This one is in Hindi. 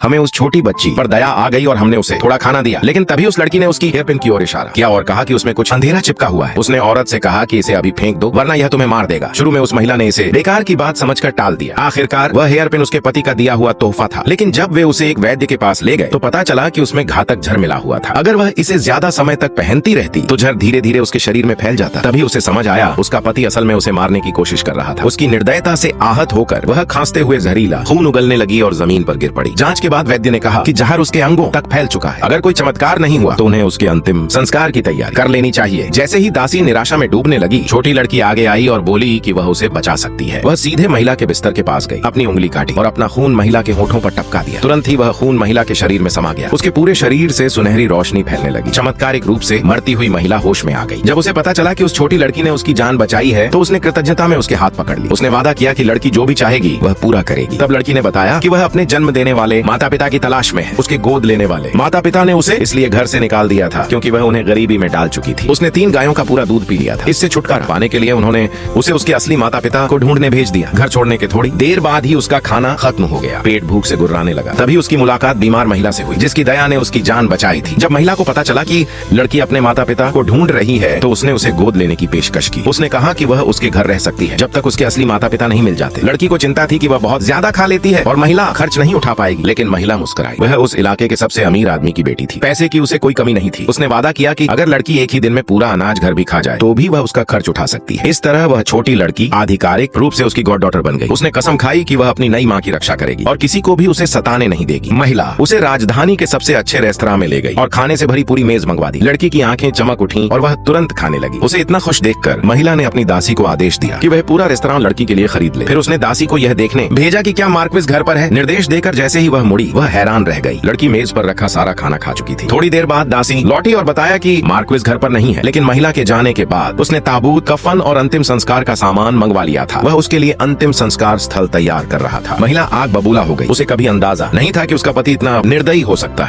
हमें उस छोटी बच्ची पर दया आ गई और हमने उसे थोड़ा खाना दिया, लेकिन तभी उस लड़की ने उसकी हेयरपिन की ओर इशारा किया और कहा कि उसमें कुछ अंधेरा चिपका हुआ है। उसने औरत से कहा कि इसे अभी फेंक दो वरना यह तुम्हें मार देगा। शुरू में उस महिला ने इसे बेकार की बात समझकर टाल दिया। आखिरकार वह हेयरपिन उसके पति का दिया हुआ तोहफा था, लेकिन जब वे उसे एक वैद्य के पास ले गए तो पता चला कि उसमें घातक जहर मिला हुआ था। अगर वह इसे ज्यादा समय तक पहनती रहती तो जहर धीरे धीरे उसके शरीर में फैल जाता। तभी उसे समझ आया उसका पति असल में उसे मारने की कोशिश कर रहा था। उसकी निर्दयता से आहत होकर वह खांसते हुए जहरीला खून उगलने लगी और जमीन पर गिर पड़ी। जांच के बाद वैद्य ने कहा कि जहर उसके अंगों तक फैल चुका है। अगर कोई चमत्कार नहीं हुआ तो उन्हें उसके अंतिम संस्कार की तैयारी कर लेनी चाहिए। जैसे ही दासी निराशा में डूबने लगी, छोटी लड़की आगे आई और बोली कि वह उसे बचा सकती है। वह सीधे महिला के बिस्तर के पास गई, अपनी उंगली काटी और अपना खून महिला के होठों पर टपका दिया। तुरंत ही वह खून महिला के शरीर में समा गया। उसके पूरे शरीर से सुनहरी रोशनी फैलने लगी। चमत्कारिक रूप से मरती हुई महिला होश में आ गई। जब उसे पता चला कि उस छोटी लड़की ने उसकी जान बचाई है तो उसने कृतज्ञता में उसके हाथ पकड़ ली। उसने वादा किया कि लड़की जो भी चाहेगी वह पूरा करेगी। तब लड़की ने बताया कि वह अपने जन्म देने वाले माता पिता की तलाश में है। उसके गोद लेने वाले माता पिता ने उसे इसलिए घर से निकाल दिया था क्योंकि वह उन्हें गरीबी में डाल चुकी थी। उसने 3 गायों का पूरा दूध पी लिया था। इससे छुटकारा पाने के लिए उन्होंने उसे उसके असली माता पिता को ढूंढने भेज दिया। घर छोड़ने के थोड़ी देर बाद ही उसका खाना खत्म हो गया। पेट भूख से गुर्राने लगा। तभी उसकी मुलाकात बीमार महिला से हुई जिसकी दया ने उसकी जान बचाई थी। जब महिला को पता चला कि लड़की अपने माता पिता को ढूंढ रही है तो उसने उसे गोद लेने की पेशकश की। उसने कहा कि वह उसके घर रह सकती है जब तक उसके असली माता पिता नहीं मिल जाते। लड़की को चिंता थी कि वह बहुत ज्यादा खा लेती है और महिला खर्च नहीं उठा पाएगी, लेकिन महिला मुस्कुराई। वह उस इलाके के सबसे अमीर आदमी की बेटी थी। पैसे की उसे कोई कमी नहीं थी। उसने वादा किया कि अगर लड़की एक ही दिन में पूरा अनाज घर भी खा जाए तो भी वह उसका खर्च उठा सकती है। इस तरह वह छोटी लड़की आधिकारिक रूप से उसकी गॉड डॉटर बन गई। उसने कसम खाई कि वह अपनी नई माँ की रक्षा करेगी और किसी को भी उसे सताने नहीं देगी। महिला उसे राजधानी के सबसे अच्छे रेस्तरां में ले गई और खाने से भरी पूरी मेज मंगवा दी। लड़की की आंखें चमक उठी और वह तुरंत खाने लगी। उसे इतना खुश देखकर महिला ने अपनी दासी को आदेश दिया कि वह पूरा रेस्तरां लड़की के लिए खरीद ले। फिर उसने दासी को यह देखने भेजा कि क्या मार्क्विस घर पर है। निर्देश देकर जैसे ही वह मुड़ी वह हैरान रह गई। लड़की मेज पर रखा सारा खाना खा चुकी थी। थोड़ी देर बाद दासी लौटी और बताया कि मार्क्विस घर पर नहीं है, लेकिन महिला के जाने के बाद उसने ताबूत, कफन और अंतिम संस्कार का सामान मंगवा लिया था। वह उसके लिए अंतिम संस्कार स्थल तैयार कर रहा था। महिला आग बबूला हो गई। उसे कभी अंदाजा नहीं था कि उसका पति इतना निर्दयी हो सकता है।